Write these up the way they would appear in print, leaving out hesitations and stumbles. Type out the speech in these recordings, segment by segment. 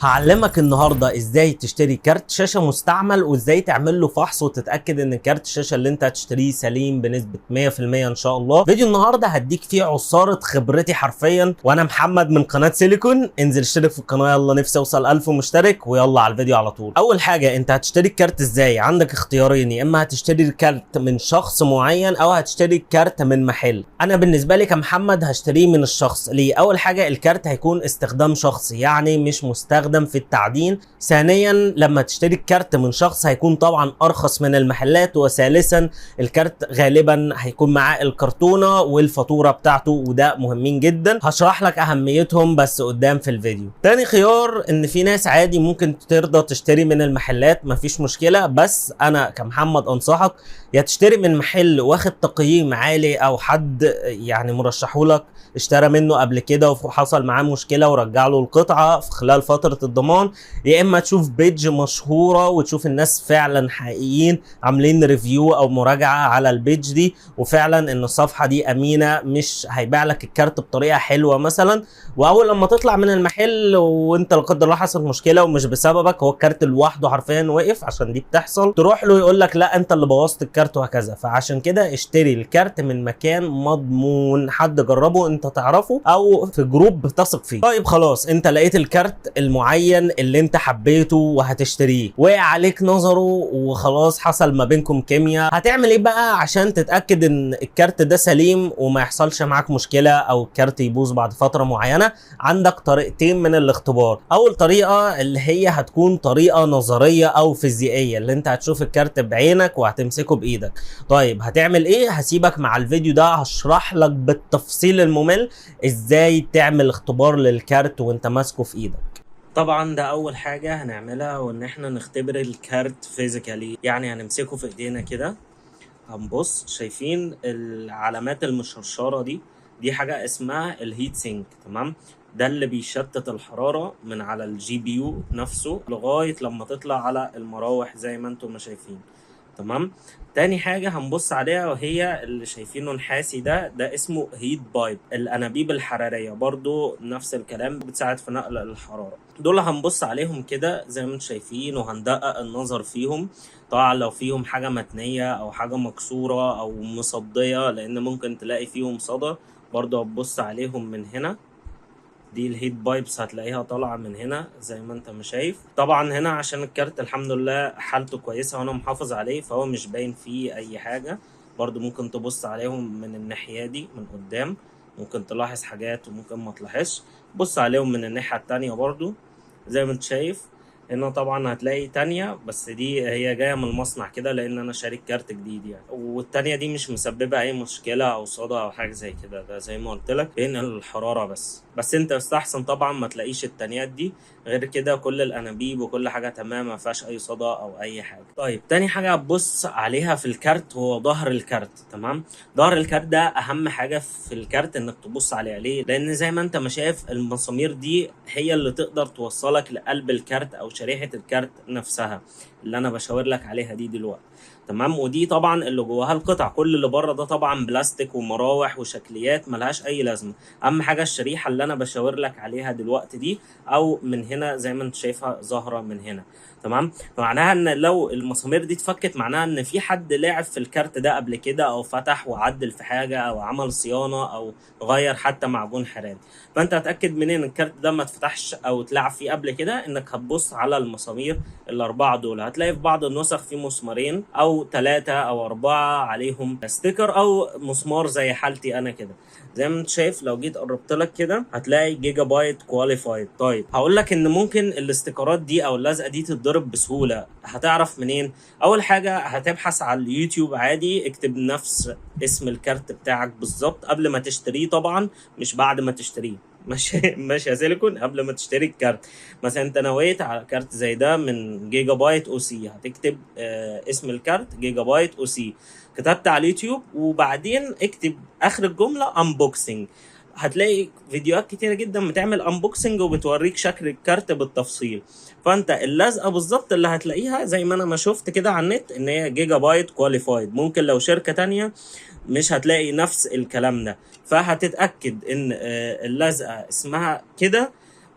هعلمك النهارده ازاي تشتري كارت شاشه مستعمل وازاي تعمل له فحص وتتاكد ان كارت الشاشه اللي انت هتشتريه سليم بنسبه 100% ان شاء الله. فيديو النهارده هديك فيه عصاره خبرتي حرفيا، وانا محمد من قناه سيليكون. انزل اشترك في القناه، يلا نفسي اوصل 1000 مشترك، ويلا على الفيديو على طول. اول حاجه، انت هتشتري الكارت ازاي؟ عندك اختيارين، يا اما هتشتري الكارت من شخص معين او هتشتري الكارت من محل. انا بالنسبه لي كمحمد هشتريه من الشخص. ليه؟ اول حاجه الكارت هيكون استخدام شخصي، يعني مش مستخدم في التعدين. ثانيا لما تشتري الكارت من شخص هيكون طبعا ارخص من المحلات. وثالثا الكارت غالبا هيكون معاه الكرتونه والفاتوره بتاعته، وده مهمين جدا. هشرح لك اهميتهم بس قدام في الفيديو. تاني خيار ان في ناس عادي ممكن ترضى تشتري من المحلات، مفيش مشكله، بس انا كمحمد انصحك يا تشتري من محل واخد تقييم عالي او حد يعني مرشحولك اشترى منه قبل كده وحصل معاه مشكله ورجع له القطعه في خلال فتره الضمان، يا اما تشوف بيج مشهوره وتشوف الناس فعلا حقيقيين عاملين ريفيو او مراجعه على البيج دي، وفعلا ان الصفحه دي امينه، مش هيبيع لك الكارت بطريقه حلوه مثلا. واول لما تطلع من المحل وانت لا قدر الله حصل مشكله ومش بسببك، هو الكارت لوحده حرفيا وقف، عشان دي بتحصل، تروح له يقول لك لا انت اللي بوظت الكارت وهكذا. فعشان كده اشتري الكارت من مكان مضمون، حد جربه انت تعرفه او في جروب بتثق فيه. طيب خلاص، انت لقيت الكارت المعين اللي انت حبيته وهتشتريه، وقع عليك نظره وخلاص حصل ما بينكم كيمياء، هتعمل ايه بقى عشان تتاكد ان الكارت ده سليم وما يحصلش معاك مشكله او الكارت يبوظ بعد فتره معينه؟ عندك طريقتين من الاختبار. اول طريقه اللي هي هتكون طريقه نظريه او فيزيائيه، اللي انت هتشوف الكارت بعينك وهتمسكه بايدك. طيب هتعمل ايه؟ هسيبك مع الفيديو ده، هشرح لك بالتفصيل الممل ازاي تعمل اختبار للكارت وانت ماسكه في ايدك. طبعا ده اول حاجه هنعملها، وان احنا نختبر الكارت فيزيكالي، يعني هنمسكه في ايدينا كده، هنبص شايفين العلامات المشرشره دي حاجه اسمها الهيت سينك، تمام؟ ده اللي بيشتت الحراره من على الجي بي يو نفسه لغايه لما تطلع على المراوح زي ما انتم ما شايفين، تمام؟ تاني حاجة هنبص عليها وهي اللي شايفينه نحاسي ده اسمه هيت بايب. الأنابيب الحرارية برضو نفس الكلام، بتساعد في نقل الحرارة. دول هنبص عليهم كده زي ما انتم شايفين، وهندقق النظر فيهم. طبعا لو فيهم حاجة متنية أو حاجة مكسورة أو مصدية، لأن ممكن تلاقي فيهم صدى، برضو هتبص عليهم من هنا. دي الهيت بايبس هتلاقيها طالعه من هنا زي ما انت ما شايف. طبعا هنا عشان الكارت الحمد لله حالته كويسه وانا محافظ عليه، فهو مش باين فيه اي حاجه. برضو ممكن تبص عليهم من الناحيه دي من قدام، ممكن تلاحظ حاجات وممكن ما تلاحظش. بص عليهم من الناحيه التانية برضو زي ما انت شايف. هنا طبعا هتلاقي تانية، بس دي هي جاية من المصنع كده لان انا شاري كارت جديد يعني، والتانية دي مش مسببة اي مشكلة او صدى او حاجة زي كده. ده زي ما قلت لك بينقل الحرارة بس انت يستحسن طبعا ما تلاقيش التانيات دي. غير كده كل الانابيب وكل حاجة تمام، ما فيهاش اي صدى او اي حاجة. طيب تاني حاجة هتبص عليها في الكارت هو ظهر الكارت، تمام؟ ظهر الكارت ده اهم حاجة في الكارت انك تبص عليه. ليه؟ لان زي ما انت ما شايف المسامير دي هي اللي تقدر توصلك لقلب الكارت او شريحة الكارت نفسها اللي انا بشاور لك عليها دي دلوقتي، تمام؟ ودي طبعا اللي جواها القطع، كل اللي بره ده طبعا بلاستيك ومراوح وشكليات ملهاش اي لازمه. اهم حاجه الشريحه اللي انا بشاور لك عليها دلوقتي دي، او من هنا زي ما انت شايفها ظاهره من هنا، تمام؟ فمعناها ان لو المسامير دي اتفكت، معناها ان في حد لعب في الكارت ده قبل كده، او فتح وعدل في حاجه او عمل صيانه او غير حتى معجون حراري. فانت هتاكد منين الكارت ده ما اتفتحش او اتلعب فيه قبل كده؟ انك هتبص على المسامير الاربعه دول. هتلاقي في بعض النسخ في مسمارين او 3 او 4 عليهم ستيكر، او مسمار زي حالتي انا كده. زي ما انت شايف لو جيت قربت لك كده هتلاقي جيجا بايت كواليفايد. طيب هقول لك ان ممكن الاستيكرات دي او اللزقه دي تتضرب بسهوله. هتعرف منين؟ اول حاجه هتبحث على اليوتيوب عادي، اكتب نفس اسم الكارت بتاعك بالظبط قبل ما تشتريه، طبعا مش بعد ما تشتريه. ماشي يا سيليكون؟ قبل ما تشتري الكارت. مثلا انت نويت على كارت زي ده من جيجا بايت او سي، هتكتب اسم الكارت جيجا بايت او سي، كتبت على اليوتيوب، وبعدين اكتب اخر الجمله انبوكسنج. هتلاقي فيديوهات كتيره جدا بتعمل انبوكسنج وبتوريك شكل الكارت بالتفصيل. فانت اللزقه بالظبط اللي هتلاقيها زي ما انا ما شفت كده على النت ان هي جيجا بايت كواليفايد. ممكن لو شركه تانية مش هتلاقي نفس الكلام ده، فهتتاكد ان اللزقه اسمها كده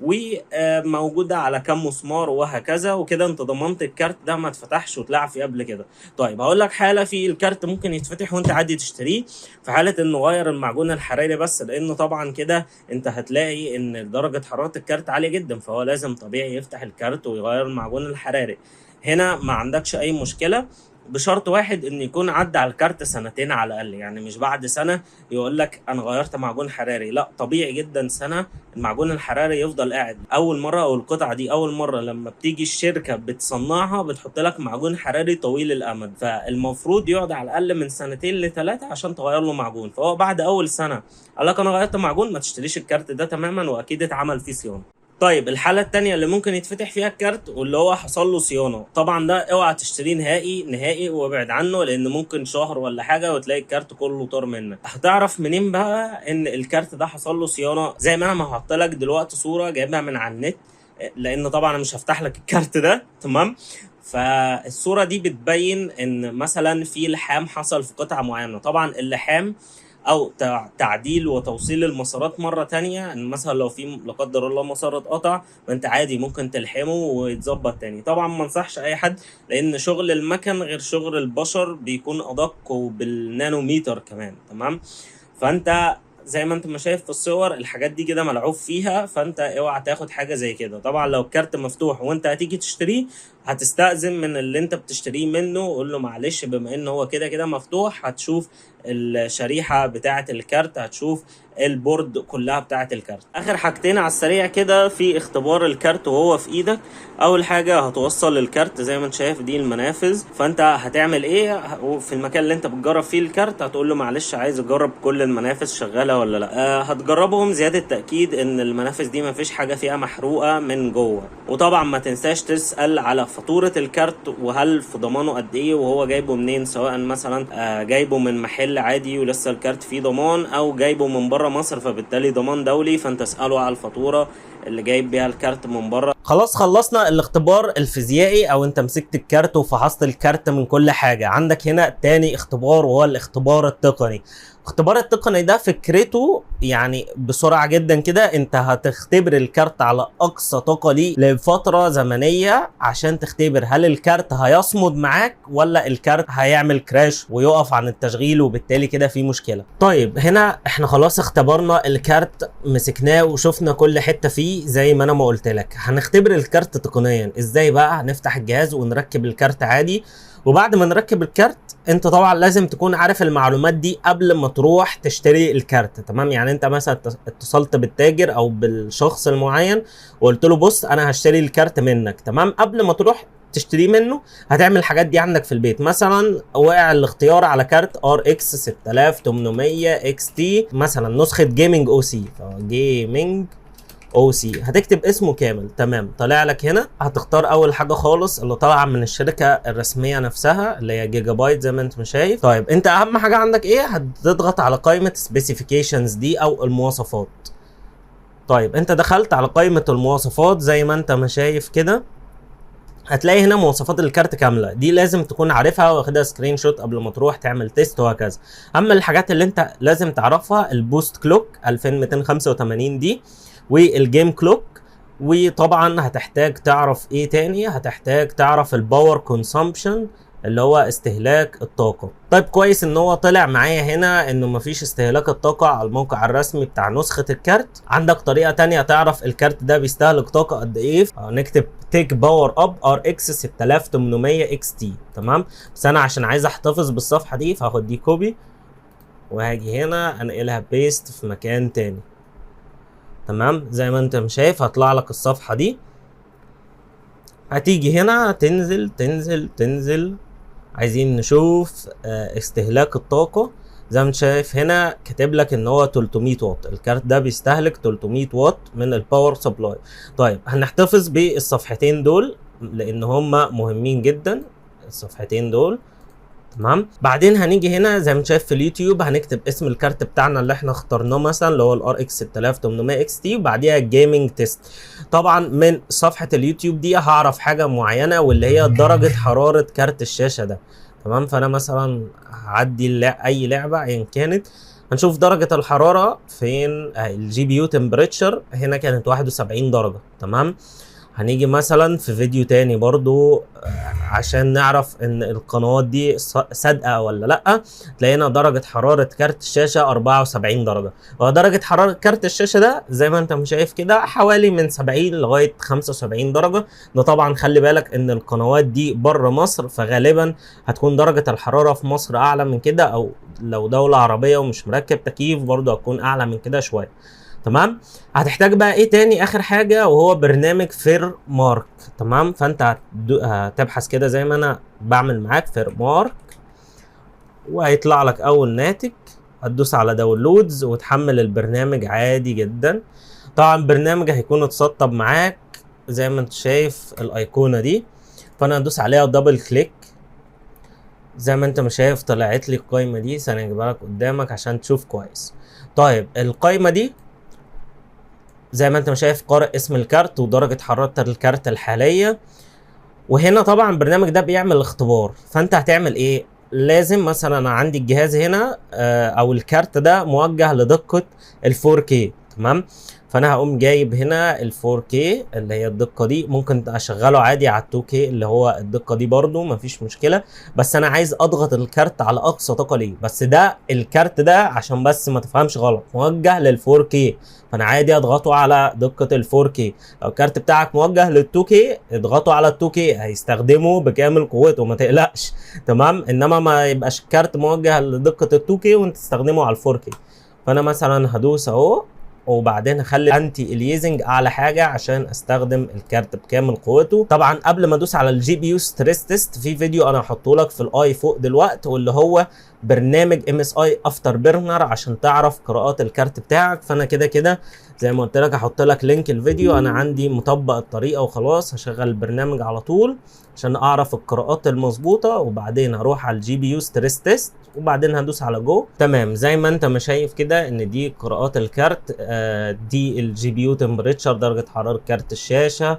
وموجوده على كام مسمار وهكذا، وكده انت ضمنت الكارت ده ما اتفتحش واتلعب فيه قبل كده. طيب هقول لك حاله في الكارت ممكن يتفتح وانت عادي تشتريه، في حاله انه غير المعجون الحراري بس، لانه طبعا كده انت هتلاقي ان درجه حراره الكارت عاليه جدا، فهو لازم طبيعي يفتح الكارت ويغير المعجون الحراري. هنا ما عندكش اي مشكله، بشرط واحد ان يكون عدى على الكارت سنتين على الاقل. يعني مش بعد سنه يقول لك انا غيرت معجون حراري، لا، طبيعي جدا سنه المعجون الحراري يفضل قاعد. اول مره او القطعه دي اول مره لما بتيجي الشركه بتصنعها بتحط لك معجون حراري طويل الامد، فالمفروض يقعد على الاقل من سنتين لثلاثه عشان تغير له معجون. فهو بعد اول سنه قال لك انا غيرت معجون، ما تشتريش الكارت ده تماما، واكيد اتعمل فيه صيانه. طيب الحالة التانية اللي ممكن يتفتح فيها الكارت واللي هو حصل له صيانة، طبعا ده اوعى تشتريه نهائي نهائي وابعد عنه، لان ممكن شهر ولا حاجة وتلاقي الكارت كله طار منك. هتعرف منين بقى ان الكارت ده حصل له صيانة؟ زي ما انا ما هحط لك دلوقتي صورة جايبها من على النت، لان طبعا انا مش هفتح لك الكارت ده، تمام؟ فالصورة دي بتبين ان مثلا في لحام حصل في قطعة معينة. طبعا اللحام او تعديل وتوصيل المسارات مره تانية، ان مثلا لو في لا قدر الله مسار اتقطع فانت عادي ممكن تلحمه ويتظبط تاني. طبعا ما انصحش اي حد، لان شغل المكن غير شغل البشر، بيكون ادق وبالنانوميتر كمان، تمام؟ فانت زي ما انت ما شايف في الصور الحاجات دي كده ملعوب فيها، فانت اوعى تاخد حاجه زي كده. طبعا لو الكارت مفتوح وانت هتيجي تشتريه، هتستأذن من اللي انت بتشتريه منه، قول له معلش بما ان هو كده كده مفتوح، هتشوف الشريحه بتاعه الكارت، هتشوف البورد كلها بتاعه الكارت. اخر حاجتين على السريع كده في اختبار الكارت وهو في ايدك. اول حاجه هتوصل الكارت زي ما انت شايف دي المنافذ، فانت هتعمل ايه في المكان اللي انت بتجرب فيه الكارت؟ هتقول له معلش عايز اجرب كل المنافذ شغاله ولا لا. هتجربهم زياده تاكيد ان المنافذ دي مفيش حاجه فيها محروقه من جوه. وطبعا ما تنساش تسال على فاتوره الكارت وهل في ضمانه قد ايه وهو جايبه منين، سواء مثلا جايبه من محل عادي ولسه الكارت فيه ضمان، او جايبه من بره مصر فبالتالي ضمان دولي، فانت اساله على الفاتوره اللي جايب بيها الكارت من بره. خلاص خلصنا الاختبار الفيزيائي، او انت مسكت الكارت وفحصت الكارت من كل حاجه. عندك هنا تاني اختبار وهو الاختبار التقني. الاختبار التقني ده فكرته يعني بسرعه جدا كده، انت هتختبر الكارت على اقصى طاقه ليه لفتره زمنيه، عشان تختبر هل الكارت هيصمد معاك ولا الكارت هيعمل كراش ويقف عن التشغيل، وبالتالي كده في مشكله. طيب هنا احنا خلاص اختبرنا الكارت، مسكناه وشفنا كل حته فيه زي ما انا ما قلت لك. هنختبر الكارت تقنيا ازاي بقى؟ هنفتح الجهاز ونركب الكارت عادي، وبعد ما نركب الكارت انت طبعا لازم تكون عارف المعلومات دي قبل ما تروح تشتري الكارت، تمام؟ يعني انت مثلا اتصلت بالتاجر او بالشخص المعين وقلت له بص انا هشتري الكارت منك، تمام؟ قبل ما تروح تشتريه منه هتعمل الحاجات دي عندك في البيت. مثلا واقع الاختيار على كارت RX 6800 XT مثلا نسخة جيمنج او سي، جيمنج او سي، هتكتب اسمه كامل، تمام؟ طالع لك هنا هتختار اول حاجه خالص اللي طالعه من الشركه الرسميه نفسها اللي هي جيجا بايت زي ما انت شايف. طيب انت اهم حاجه عندك ايه؟ هتضغط على قائمه سبيسيفيكيشنز دي او المواصفات. طيب انت دخلت على قائمه المواصفات زي ما انت ما شايف كده، هتلاقي هنا مواصفات الكارت كامله، دي لازم تكون عارفها واخدها سكرين شوت قبل ما تروح تعمل تيست وهكذا. اما الحاجات اللي انت لازم تعرفها، البوست كلوك 2285 دي، والجيم كلوك، وطبعا هتحتاج تعرف ايه تاني؟ هتحتاج تعرف الباور كونسامبشن اللي هو استهلاك الطاقة. طيب كويس ان هو طلع معايا هنا انه مفيش استهلاك الطاقة على الموقع الرسمي بتاع نسخة الكارت. عندك طريقة تانية تعرف الكارت ده بيستهلك طاقة قد ايه، نكتب تيك باور اب RX 6800 XT، تمام؟ بس انا عشان عايز احتفظ بالصفحة دي فهاخد دي كوبي وهاجي هنا انقلها بيست في مكان تاني، تمام؟ زي ما انت شايف هطلع لك الصفحة دي، هتيجي هنا تنزل تنزل تنزل، عايزين نشوف استهلاك الطاقة. زي ما انت شايف هنا كاتب لك ان هو 300 واط، الكارت ده بيستهلك 300 واط من الباور سبلاي. طيب هنحتفظ بالصفحتين دول لان هم مهمين جدا، الصفحتين دول، تمام؟ بعدين هنيجي هنا زي ما شايف في اليوتيوب هنكتب اسم الكارت بتاعنا اللي احنا اخترناه مثلا اللي هو RX 6800 XT وبعديها جيمنج تيست. طبعا من صفحة اليوتيوب دي هعرف حاجة معينة واللي هي درجة حرارة كارت الشاشة ده، تمام؟ فانا مثلا هعدي اي لعبة ايا كانت، هنشوف درجة الحرارة فين. الجي بي يو تمبريتشر هنا كانت 71 درجة. تمام. هنيجي مثلا في فيديو تاني برضو عشان نعرف ان القنوات دي صادقة ولا لا. تلاقينا درجة حرارة كارت الشاشة 74 درجة. ودرجة حرارة كارت الشاشة ده زي ما انت شايف كده حوالي من 70 لغاية 75 درجة. ده طبعا خلي بالك ان القنوات دي بره مصر، فغالبا هتكون درجة الحرارة في مصر اعلى من كده، او لو دولة عربية ومش مركب تكييف برضو هتكون اعلى من كده شوية. تمام. هتحتاج بقى ايه تاني؟ اخر حاجة وهو برنامج فير مارك. تمام. فانت هتبحث كده زي ما انا بعمل معاك فير مارك، وهيطلع لك اول ناتج. هتدوس على داونلودز وتحمل البرنامج عادي جدا. طبعا البرنامج هيكون اتسطب معاك زي ما انت شايف الايقونة دي، فانا هدوس عليها دبل كليك. زي ما انت شايف طلعت لي القائمة دي. ثانية اجيبها لك قدامك عشان تشوف كويس. طيب القائمة دي زي ما انت شايف قارئ اسم الكارت ودرجة حرارة الكارت الحالية. وهنا طبعا البرنامج ده بيعمل اختبار. فانت هتعمل ايه؟ لازم مثلا انا عندي الجهاز هنا او الكارت ده موجه لدقة ال 4K. تمام. فانا هقوم جايب هنا ال 4K اللي هي الدقة دي. ممكن اشغله عادي على 2K اللي هو الدقة دي برضو مفيش مشكلة، بس انا عايز اضغط الكارت على اقصى طاقة ليه. بس ده الكارت ده عشان بس ما تفهمش غلط موجه لل 4K، فانا عادي اضغطه على دقة ال 4K. لو الكارت بتاعك موجه لل 2K اضغطه على ال 2K هيستخدمه بكامل قوته ما تقلقش. تمام. انما ما يبقاش الكارت موجه لدقة ال 2K وانت تستخدمه على ال 4K. فانا مثلا هدوس اهو، وبعدين هخلي انتي اليزنج اعلى حاجه عشان استخدم الكارت بكامل قوته. طبعا قبل ما ادوس على الجي بي يو ستريس تيست في فيديو انا هحطه لك في الاي فوق دلوقتي، واللي هو برنامج ام اس اي افتر بيرنر عشان تعرف قراءات الكارت بتاعك. فانا كده كده زي ما قلت لك هحط لك لينك الفيديو. انا عندي مطبق الطريقه وخلاص. هشغل البرنامج على طول عشان اعرف القراءات المظبوطه، وبعدين هروح على الجي بي يو ستريس تيست وبعدين هدوس على جو. تمام. زي ما انت ما شايف كده ان دي قراءات الكارت. دي الجي بي يو تمبريتشر درجه حراره كارت الشاشه.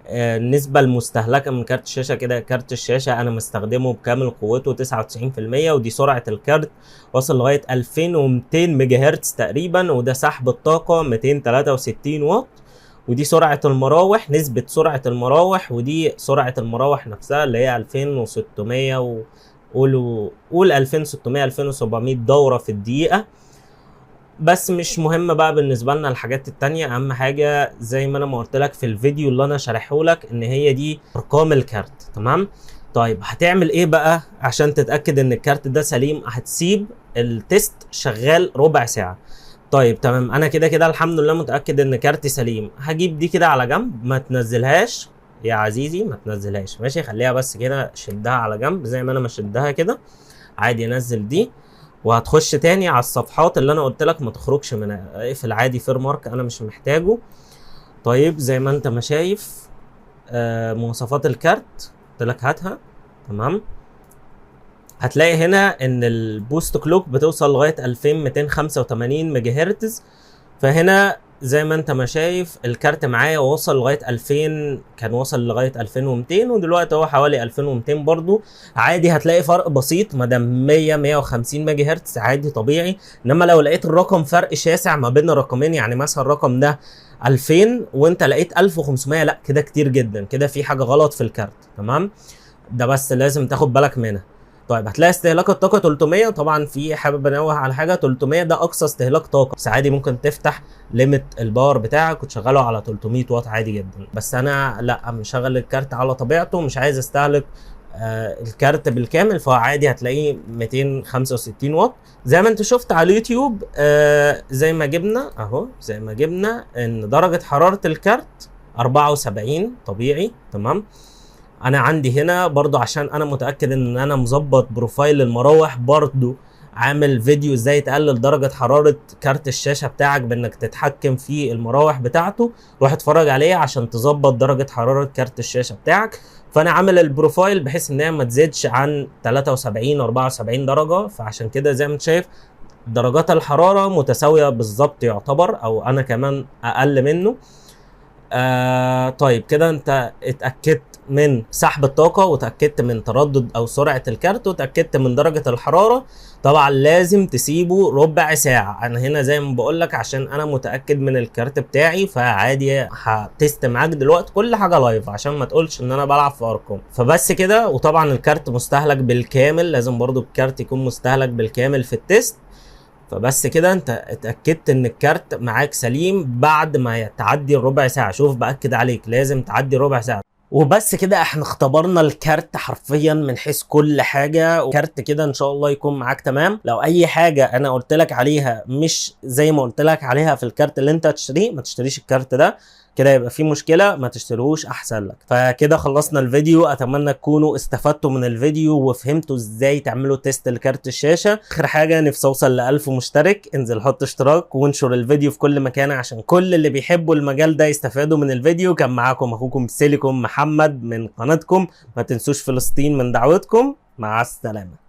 النسبة المستهلكة من كارت الشاشة كده. كارت الشاشة أنا مستخدمه بكامل قوته 99%، ودي سرعة الكارت وصل لغاية 2200 ميجا هرتز تقريبا، وده سحب الطاقة 263 واط. ودي سرعة المراوح، نسبة سرعة المراوح، ودي سرعة المراوح نفسها اللي هي 2600 قول 2600 2700 دورة في الدقيقة. بس مش مهم بقى بالنسبه لنا الحاجات التانية. اهم حاجه زي ما انا ما قلت لك في الفيديو اللي انا شارحه لك ان هي دي ارقام الكارت. تمام. طيب هتعمل ايه بقى عشان تتاكد ان الكارت ده سليم؟ هتسيب التيست شغال ربع ساعه. طيب تمام. انا كده كده الحمد لله متاكد ان كارتي سليم. هجيب دي كده على جنب، ما تنزلهاش يا عزيزي، ما تنزلهاش. ماشي. خليها بس كده، شدها على جنب زي ما انا ما شدها كده عادي. نزل دي وهتخش تاني على الصفحات اللي انا قلت لك ما تخرجش منها. اقفل عادي فير مارك انا مش محتاجه. طيب زي ما انت ما شايف مواصفات الكارت قلت لك هاتها. تمام. هتلاقي هنا ان البوست كلوك بتوصل لغايه 2285 ميجا هرتز. فهنا زي ما انت ما شايف الكارت معايا وصل لغايه 2000، كان وصل لغايه 2200 ودلوقتي هو حوالي 2200 برضو. عادي هتلاقي فرق بسيط ما دام 150 ميجا هرتز عادي طبيعي. انما لو لقيت الرقم فرق شاسع ما بين الرقمين، يعني مثلا الرقم ده 2000 وانت لقيت 1500، لا كده كتير جدا، كده في حاجه غلط في الكارت. تمام. ده بس لازم تاخد بالك منها. طيب هتلاقي استهلاك الطاقه 300. طبعا في حابب انوه على حاجه، 300 ده اقصى استهلاك طاقه، بس عادي ممكن تفتح ليميت الباور بتاعك وتشغله على 300 واط عادي جدا. بس انا لا، مشغل الكارت على طبيعته، مش عايز استهلك الكارت بالكامل، فعادي هتلاقيه 265 واط زي ما انت شفت على اليوتيوب. زي ما جبنا اهو، زي ما جبنا ان درجه حراره الكارت 74 طبيعي. تمام. انا عندي هنا برضو عشان انا متاكد ان انا مظبط بروفايل المراوح، برضو عامل فيديو ازاي تقلل درجه حراره كارت الشاشه بتاعك بانك تتحكم في المراوح بتاعته. روح اتفرج عليه عشان تظبط درجه حراره كارت الشاشه بتاعك. فانا عامل البروفايل بحيث ان هي ما تزيدش عن 73 74 درجه. فعشان كده زي ما انت شايف درجات الحراره متساويه بالظبط يعتبر، او انا كمان اقل منه. طيب كده انت اتأكدت من سحب الطاقة، وتأكدت من تردد او سرعة الكارت، وتأكدت من درجة الحرارة. طبعا لازم تسيبه ربع ساعة. انا هنا زي ما بقولك عشان انا متأكد من الكارت بتاعي، فعادي هتست معاك دلوقتي كل حاجة لايف عشان ما تقولش ان انا بلعب في ارقام. فبس كده. وطبعا الكارت مستهلك بالكامل، لازم برضو الكارت يكون مستهلك بالكامل في التست. فبس كده انت اتأكدت ان الكارت معاك سليم بعد ما تعدي الربع ساعة. شوف بأكد عليك، لازم تعدي ربع ساعة. وبس كده احنا اختبرنا الكارت حرفيا من حيث كل حاجة. وكارت كده ان شاء الله يكون معاك تمام. لو اي حاجة انا قلت لك عليها مش زي ما قلت لك عليها في الكارت اللي انت هتشتريه، ما تشتريش الكارت ده، كده يبقى في مشكلة، ما تشتروش احسن لك. فكده خلصنا الفيديو. اتمنى تكونوا استفدتوا من الفيديو وفهمتوا ازاي تعملوا تيست لكارت الشاشة. اخر حاجة، نفسي اوصل ل1000 مشترك. انزل حط اشتراك وانشر الفيديو في كل مكان عشان كل اللي بيحبوا المجال ده يستفادوا من الفيديو. كان معاكم اخوكم سيليكون محمد من قناتكم. ما تنسوش فلسطين من دعوتكم. مع السلامة.